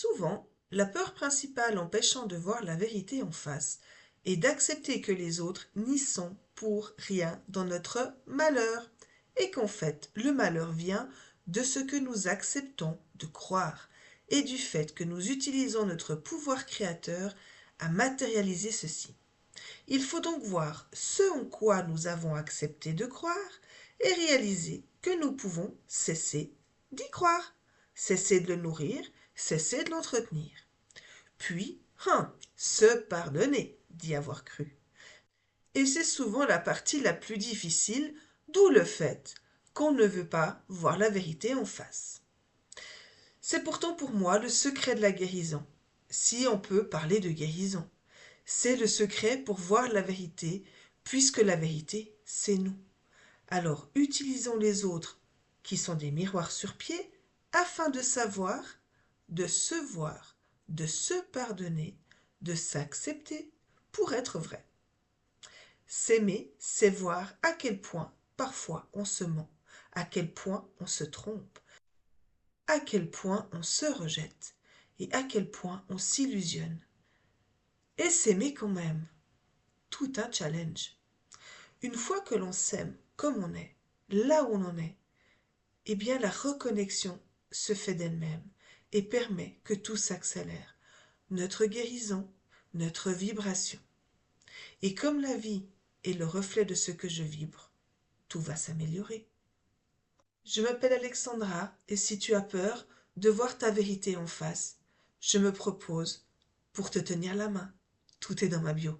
Souvent, la peur principale empêchant de voir la vérité en face est d'accepter que les autres n'y sont pour rien dans notre malheur et qu'en fait le malheur vient de ce que nous acceptons de croire et du fait que nous utilisons notre pouvoir créateur à matérialiser ceci. Il faut donc voir ce en quoi nous avons accepté de croire et réaliser que nous pouvons cesser d'y croire, cesser de le nourrir, cesser de l'entretenir. Puis, se pardonner d'y avoir cru. Et c'est souvent la partie la plus difficile, d'où le fait qu'on ne veut pas voir la vérité en face. C'est pourtant pour moi le secret de la guérison, si on peut parler de guérison. C'est le secret pour voir la vérité, puisque la vérité, c'est nous. Alors utilisons les autres, qui sont des miroirs sur pied, afin de savoir, de se voir, de se pardonner, de s'accepter pour être vrai. S'aimer, c'est voir à quel point parfois on se ment, à quel point on se trompe, à quel point on se rejette et à quel point on s'illusionne. Et s'aimer quand même, tout un challenge. Une fois que l'on s'aime comme on est, là où on en est, eh bien la reconnexion se fait d'elle-même et permet que tout s'accélère. Notre guérison, notre vibration. Et comme la vie est le reflet de ce que je vibre, tout va s'améliorer. Je m'appelle Alexandra et si tu as peur de voir ta vérité en face, je me propose pour te tenir la main. Tout est dans ma bio.